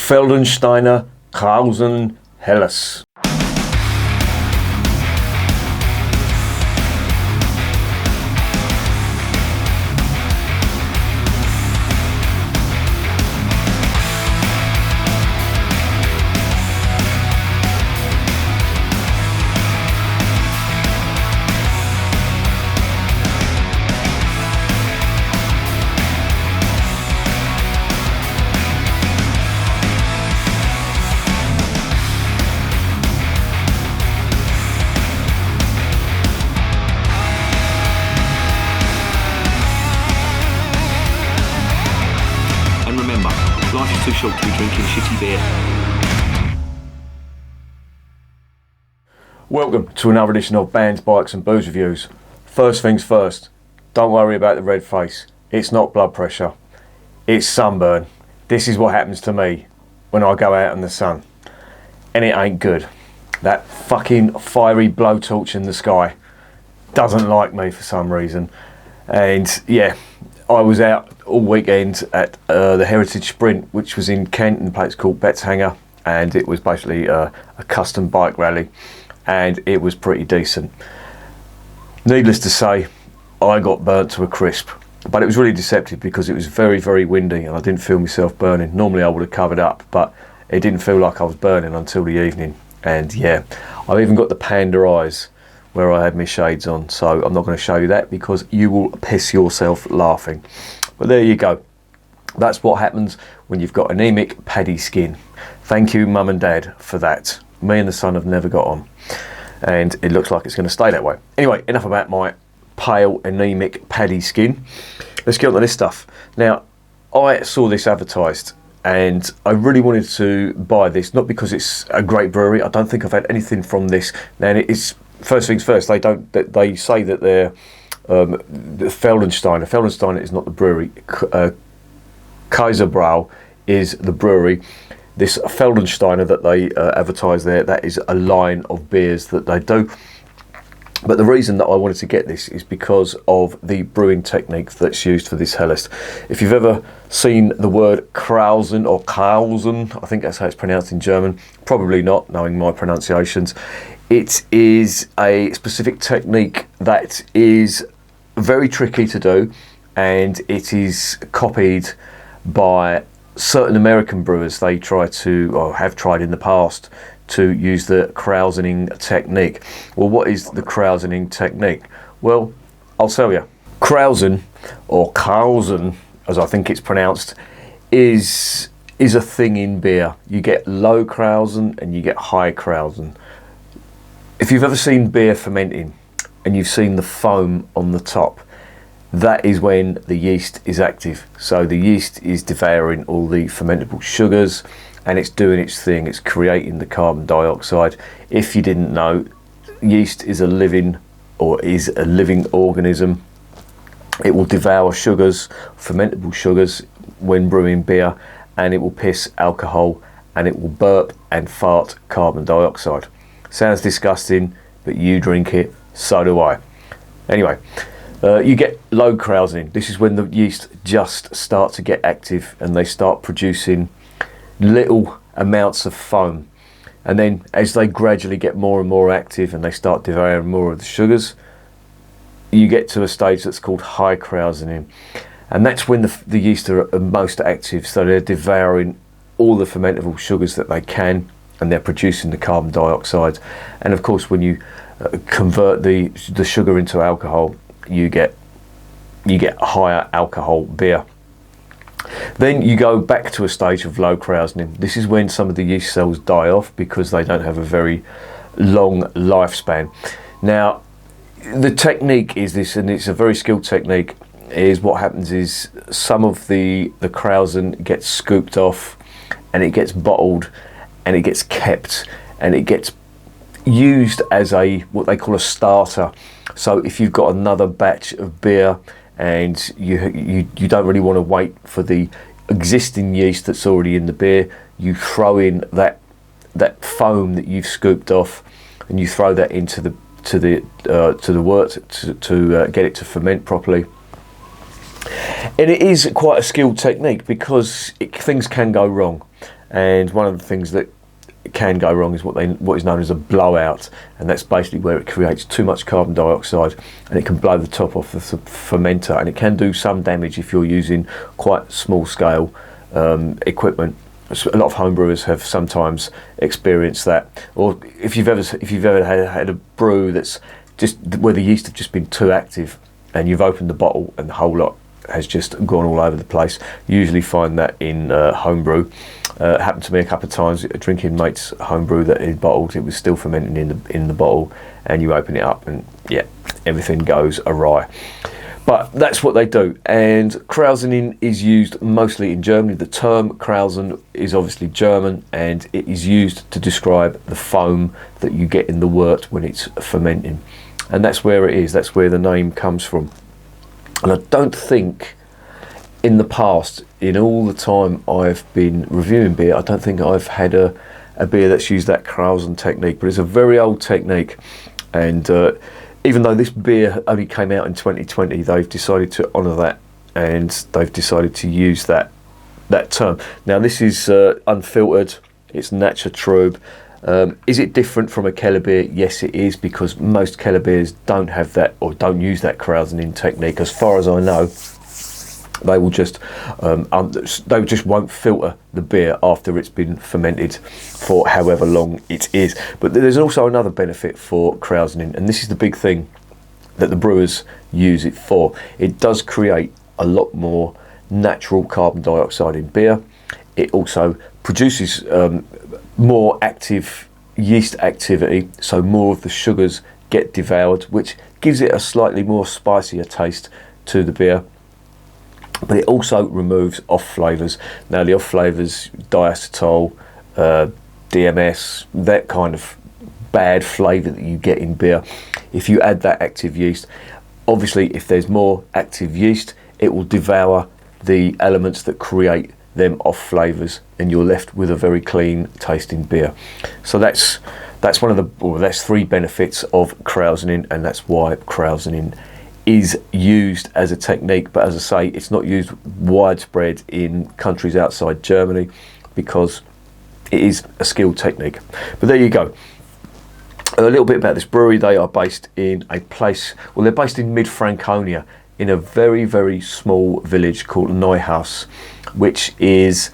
Veldensteiner Kräusen Helles. Life is too short to be drinking shitty beer. Welcome to another edition of Bands, Bikes and Booze Reviews. First things first, don't worry about the red face. It's not blood pressure, it's sunburn. This is what happens to me when I go out in the sun. And it ain't good. That fucking fiery blowtorch in the sky doesn't like me for some reason. And yeah, I was out all weekend at the Heritage Sprint, which was in Kent in a place called Betshanger, and it was basically a custom bike rally, and it was pretty decent. Needless to say, I got burnt to a crisp, but it was really deceptive because it was very, very windy and I didn't feel myself burning. Normally I would have covered up, but it didn't feel like I was burning until the evening. And yeah, I've even got the panda eyes where I had my shades on, so I'm not going to show you that because you will piss yourself laughing. But there you go. That's what happens when you've got anemic paddy skin. Thank you, Mum and Dad, for that. Me and the son have never got on, and it looks like it's going to stay that way. Anyway, enough about my pale anemic paddy skin. Let's get on to this stuff. Now, I saw this advertised and I really wanted to buy this, not because it's a great brewery. I don't think I've had anything from this. Now, it's first things first. They say that they're the Veldensteiner. Veldensteiner is not the brewery. Kaiser Bräu is the brewery. This Veldensteiner that they advertise there, that is a line of beers that they do. But the reason that I wanted to get this is because of the brewing technique that's used for this Helles. If you've ever seen the word Kräusen or Kräusen, I think that's how it's pronounced in German, probably not, knowing my pronunciations. It is a specific technique that is very tricky to do, and it is copied by certain American brewers. They try to, or have tried in the past, to use the Kräusening technique. Well, what is the Kräusening technique? Well, I'll tell you. Kräusen, or Kräusen, as I think it's pronounced, is a thing in beer. You get low Kräusen and you get high Kräusen. If you've ever seen beer fermenting and you've seen the foam on the top, that is when the yeast is active. So the yeast is devouring all the fermentable sugars and it's doing its thing. It's creating the carbon dioxide. If you didn't know, yeast is a living organism. It will devour sugars, fermentable sugars, when brewing beer, and it will piss alcohol and it will burp and fart carbon dioxide. Sounds disgusting, but you drink it, so do I. Anyway, you get low Kräusening. This is when the yeast just start to get active and they start producing little amounts of foam. And then as they gradually get more and more active and they start devouring more of the sugars, you get to a stage that's called high Kräusening. And that's when the yeast are most active. So they're devouring all the fermentable sugars that they can, and they're producing the carbon dioxide. And of course, when you convert the sugar into alcohol, you get higher alcohol beer. Then you go back to a stage of low Kräusening. This is when some of the yeast cells die off because they don't have a very long lifespan. Now, the technique is this, and it's a very skilled technique, is what happens is some of the Kräusen gets scooped off and it gets bottled and it gets kept and it gets used as what they call a starter. So if you've got another batch of beer and you don't really want to wait for the existing yeast that's already in the beer, you throw in that foam that you've scooped off and you throw that into the wort to get it to ferment properly. And it is quite a skilled technique because things can go wrong. And one of the things that can go wrong is what is known as a blowout, and that's basically where it creates too much carbon dioxide and it can blow the top off the fermenter, and it can do some damage if you're using quite small scale equipment. A lot of homebrewers have sometimes experienced that, or if you've ever had a brew that's just where the yeast have just been too active, and you've opened the bottle and the whole lot has just gone all over the place. You usually find that in homebrew. Happened to me a couple of times. Drinking mate's homebrew that he bottled, it was still fermenting in the bottle, and you open it up and yeah, everything goes awry. But that's what they do, and Kräusen is used mostly in Germany. The term Kräusen is obviously German, and it is used to describe the foam that you get in the wort when it's fermenting, and that's where it is. That's where the name comes from. And I don't think in the past, in all the time I've been reviewing beer, I don't think I've had a beer that's used that Kräusen technique, but it's a very old technique, and even though this beer only came out in 2020, they've decided to honour that, and they've decided to use that term. Now this is unfiltered, it's Nature Trube. Is it different from a Keller beer? Yes it is, because most Keller beers don't have that, or don't use that Kräusen technique. As far as I know, they will just won't filter the beer after it's been fermented for however long it is. But there's also another benefit for Kräusen, and this is the big thing that the brewers use it for. It does create a lot more natural carbon dioxide in beer. It also produces more active yeast activity, so more of the sugars get devoured, which gives it a slightly more spicier taste to the beer. But it also removes off flavours. Now the off flavours, diacetyl, DMS, that kind of bad flavour that you get in beer, if you add that active yeast, obviously if there's more active yeast, it will devour the elements that create them off flavours, and you're left with a very clean tasting beer. So that's one of the, well, that's 3 benefits of Kräusen, and that's why Kräusen is used as a technique. But as I say, it's not used widespread in countries outside Germany because it is a skilled technique. But there you go. A little bit about this brewery. They are based in a place, well, they're based in mid-Franconia, in a very, very small village called Neuhaus, which is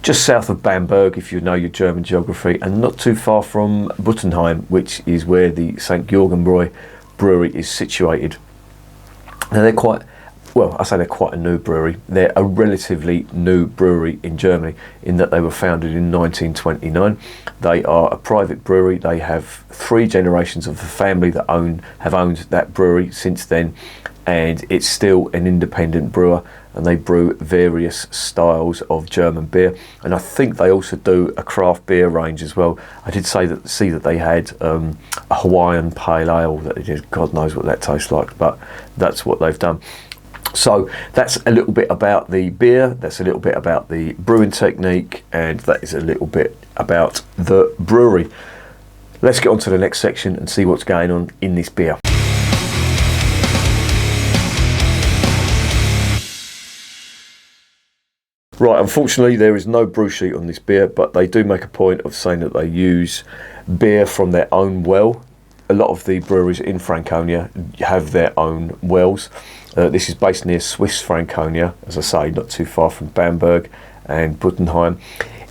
just south of Bamberg, if you know your German geography, and not too far from Buttenheim, which is where the St. Georgen Bräu brewery is situated. Now they're quite, well, I say they're quite a new brewery. They're a relatively new brewery in Germany, in that they were founded in 1929. They are a private brewery. They have 3 generations of the family that have owned that brewery since then, and it's still an independent brewer, and they brew various styles of German beer. And I think they also do a craft beer range as well. I did see that they had a Hawaiian Pale Ale that they did. God knows what that tastes like, but that's what they've done. So that's a little bit about the beer, that's a little bit about the brewing technique, and that is a little bit about the brewery. Let's get on to the next section and see what's going on in this beer. Right, unfortunately there is no brew sheet on this beer, but they do make a point of saying that they use beer from their own well. A lot of the breweries in Franconia have their own wells. This is based near Swiss Franconia, as I say, not too far from Bamberg and Buttenheim.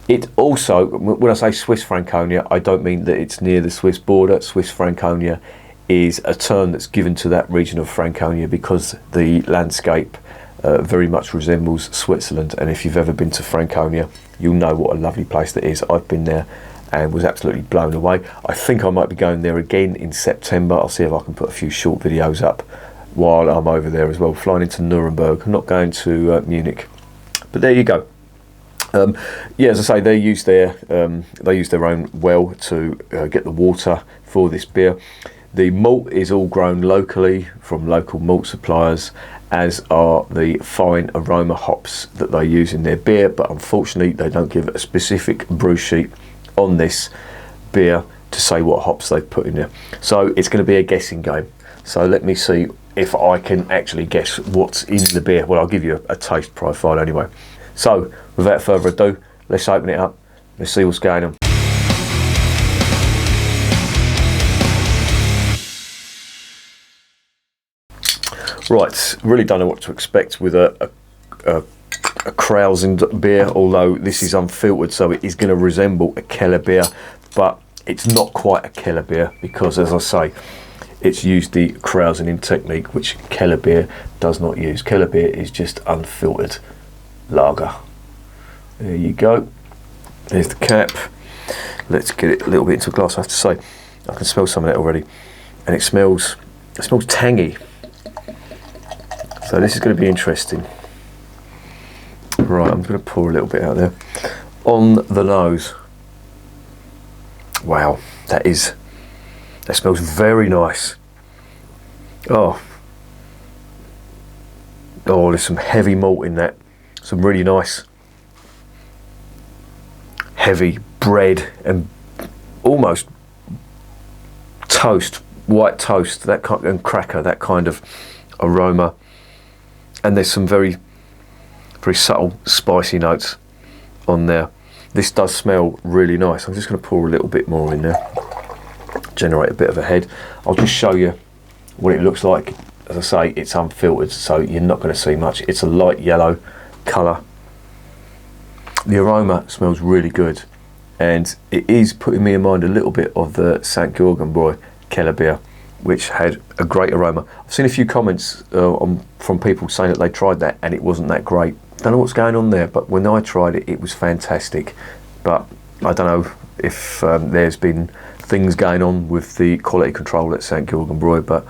It also, when I say Swiss Franconia, I don't mean that it's near the Swiss border. Swiss Franconia is a term that's given to that region of Franconia because the landscape very much resembles Switzerland, and if you've ever been to Franconia, you'll know what a lovely place that is. I've been there and was absolutely blown away. I think I might be going there again in September. I'll see if I can put a few short videos up while I'm over there as well, flying into Nuremberg. I'm not going to Munich, but there you go. Yeah, as I say, they use their own well to get the water for this beer. The malt is all grown locally from local malt suppliers, as are the fine aroma hops that they use in their beer, but unfortunately they don't give a specific brew sheet on this beer to say what hops they've put in there. So it's going to be a guessing game. So let me see if I can actually guess what's in the beer. Well, I'll give you a taste profile anyway. So, without further ado, let's open it up. Let's see what's going on. Right, really don't know what to expect with a Kräusen beer, although this is unfiltered, so it is going to resemble a Keller beer, but it's not quite a Keller beer because, as I say, it's used the Kräusen technique, which Keller beer does not use. Keller beer is just unfiltered lager. There you go. There's the cap. Let's get it a little bit into a glass. I have to say, I can smell some of that already, and it smells tangy. So this is going to be interesting. Right, I'm going to pour a little bit out there. On the nose. Wow, that smells very nice. Oh, there's some heavy malt in that. Some really nice heavy bread and almost toast, white toast, that kind, and cracker, that kind of aroma. And there's some very, very subtle spicy notes on there. This does smell really nice. I'm just going to pour a little bit more in there, generate a bit of a head. I'll just show you what it looks like. As I say, it's unfiltered, so you're not going to see much. It's a light yellow colour. The aroma smells really good, and it is putting me in mind a little bit of the St. Bräu Keller beer, which had a great aroma. I've seen a few comments from people saying that they tried that and it wasn't that great. Don't know what's going on there, but when I tried it, it was fantastic. But I don't know if there's been things going on with the quality control at St. Bräu, but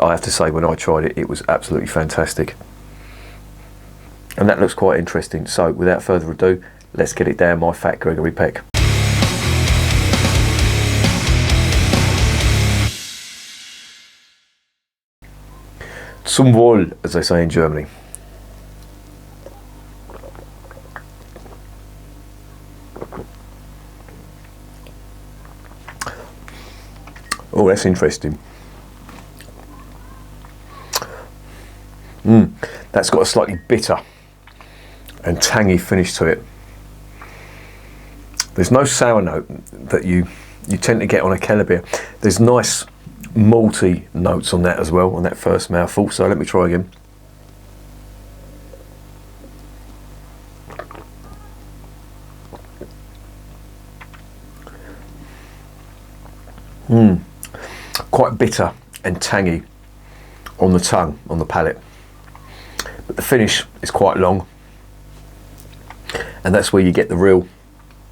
I have to say, when I tried it, it was absolutely fantastic. And that looks quite interesting. So without further ado, let's get it down my fat Gregory Peck. Zum Wohl, as they say in Germany. Oh, that's interesting. That's got a slightly bitter and tangy finish to it. There's no sour note that you tend to get on a Keller beer. There's nice malty notes on that as well, on that first mouthful. So let me try again. Quite bitter and tangy on the tongue, on the palate, but the finish is quite long, and that's where you get the real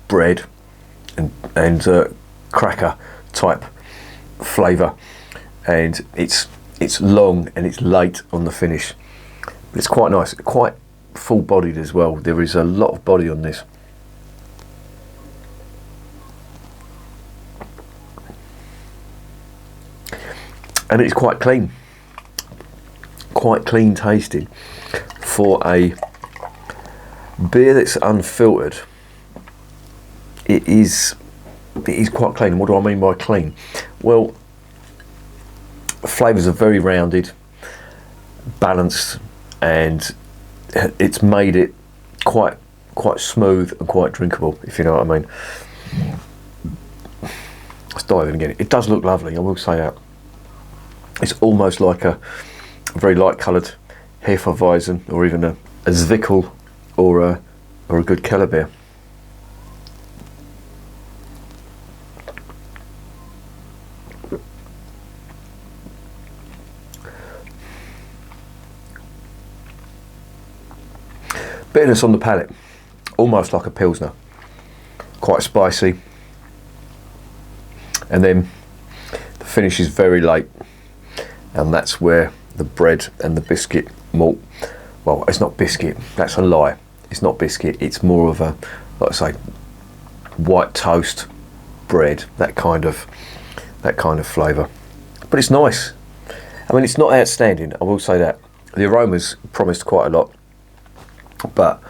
bread and cracker type flavour, and it's long and it's late on the finish, but it's quite nice, quite full bodied as well. There is a lot of body on this. And it's quite clean tasting for a beer that's unfiltered. It is quite clean. What do I mean by clean? Well, flavours are very rounded, balanced, and it's made it quite smooth and quite drinkable, if you know what I mean. Let's dive in again. It does look lovely, I will say that. It's almost like a very light coloured Hefeweizen, or even a Zwickel, or a good Keller beer. Bitterness on the palate, almost like a Pilsner, quite spicy, and then the finish is very late, and that's where the bread and the biscuit malt, well, it's not biscuit, that's a lie, it's not biscuit, it's more of a, like I say, white toast bread, that kind of flavour. But it's nice. I mean, it's not outstanding, I will say that. The aromas promised quite a lot, but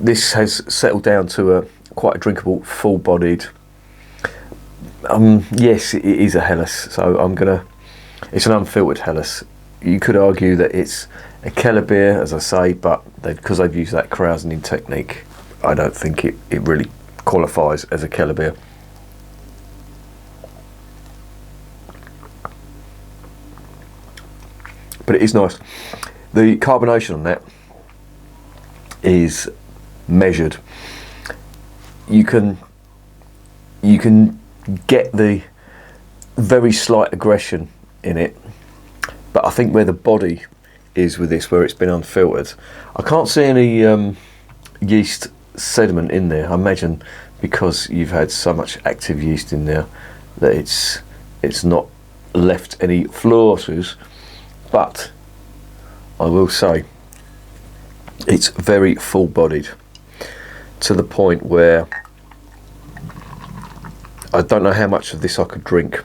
this has settled down to a quite a drinkable, full-bodied. Yes, it is a Helles, so it's an unfiltered Helles, you could argue that it's a Keller beer, as I say, but because they've used that Kräusen technique, I don't think it really qualifies as a Keller beer. But it is nice. The carbonation on that is measured. You can get the very slight aggression in it, but I think where the body is with this, where it's been unfiltered, I can't see any yeast sediment in there. I imagine because you've had so much active yeast in there that it's not left any flaws. But I will say it's very full-bodied, to the point where I don't know how much of this I could drink.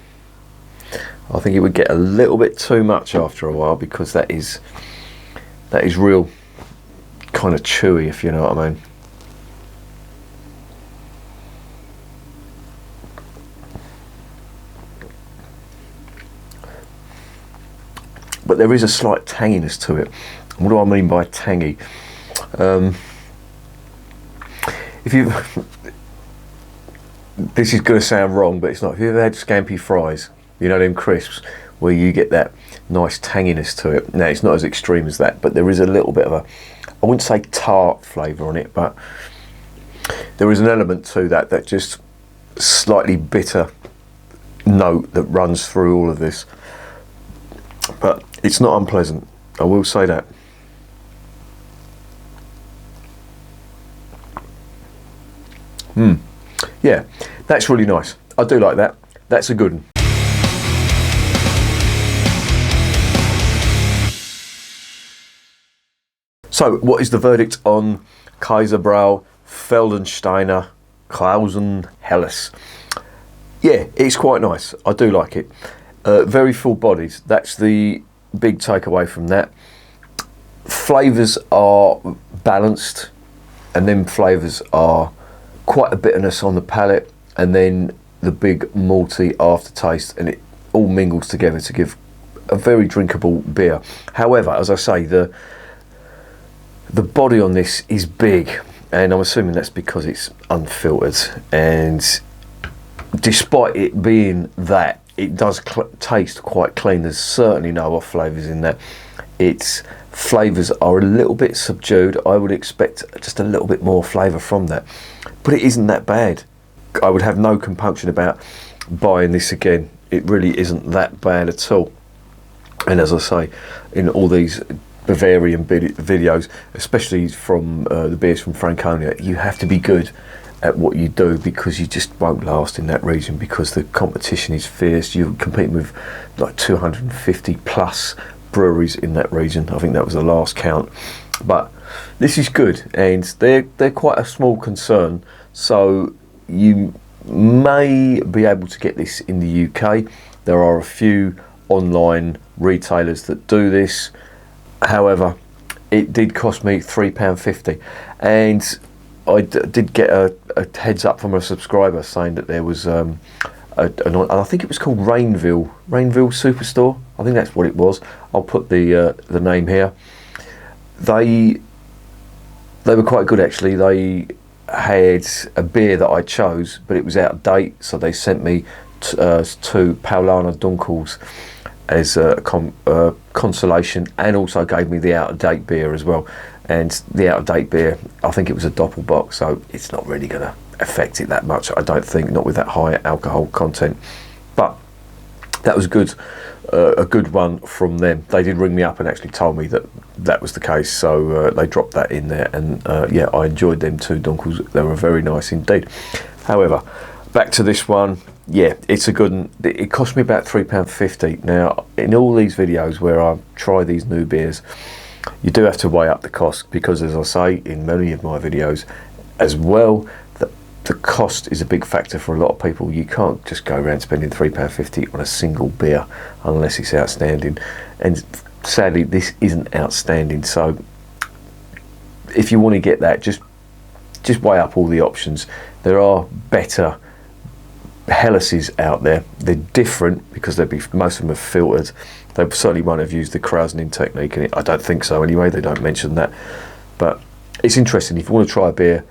I think it would get a little bit too much after a while, because that is real kind of chewy, if you know what I mean. But there is a slight tanginess to it. What do I mean by tangy? If you, this is going to sound wrong, but it's not. If you've ever had scampi fries, you know, them crisps, where you get that nice tanginess to it. Now, it's not as extreme as that, but there is a little bit of a, I wouldn't say tart flavour on it, but there is an element to that just slightly bitter note that runs through all of this. But it's not unpleasant, I will say that. Yeah, that's really nice. I do like that. That's a good one. So, what is the verdict on Kaiser Bräu Veldensteiner Kräusen Helles? Yeah, it's quite nice. I do like it. Very full bodied. That's the big takeaway from that. Flavours are balanced, and then flavours are quite a bitterness on the palate, and then the big malty aftertaste, and it all mingles together to give a very drinkable beer. However, as I say, the body on this is big, and I'm assuming that's because it's unfiltered, and despite it being that, it does taste quite clean. There's certainly no off flavours in that. Its flavours are a little bit subdued. I would expect just a little bit more flavour from that, but it isn't that bad. I would have no compunction about buying this again. It really isn't that bad at all. And as I say, in all these Bavarian videos, especially from the beers from Franconia, you have to be good at what you do, because you just won't last in that region, because the competition is fierce. You're competing with like 250 plus breweries in that region. I think that was the last count. But this is good, and they're quite a small concern, so you may be able to get this in the UK. There are a few online retailers that do this. However, it did cost me £3.50, and I did get a heads up from a subscriber saying that there was I think it was called Rainville Superstore. I think that's what it was. I'll put the name here. They were quite good, actually. They had a beer that I chose, but it was out of date, so they sent me two Paulaner Dunkels as a consolation, and also gave me the out of date beer as well. And the out of date beer, I think it was a doppelbock, so it's not really going to affect it that much, I don't think, not with that high alcohol content. But that was good, a good one from them. They did ring me up and actually told me that that was the case, so they dropped that in there, and yeah, I enjoyed them two Dunkels. They were very nice indeed. However, back to this one. Yeah, it's a good one. It cost me about £3.50. Now, in all these videos where I try these new beers, you do have to weigh up the cost, because, as I say in many of my videos as well, the cost is a big factor for a lot of people. You can't just go around spending £3.50 on a single beer unless it's outstanding, and sadly this isn't outstanding. So if you want to get that, just weigh up all the options. There are better Hellas's out there. They're different because most of them are filtered. They certainly won't have used the Kräusen technique in it. I don't think so anyway. They don't mention that. But it's interesting. If you want to try a beer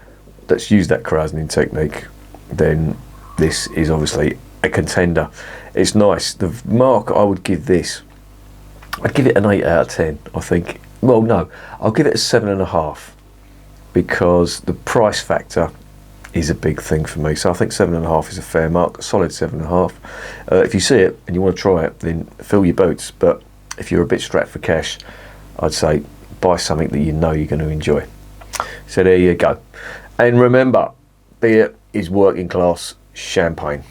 that's used that Kräusen technique, then this is obviously a contender. It's nice. The mark I would give this, I'd give it an 8 out of 10, I think. Well, no, I'll give it a 7.5 because the price factor is a big thing for me. So I think 7.5 is a fair mark, a solid 7.5. If you see it and you want to try it, then fill your boots. But if you're a bit strapped for cash, I'd say buy something that you know you're going to enjoy. So there you go. And remember, beer is working class champagne.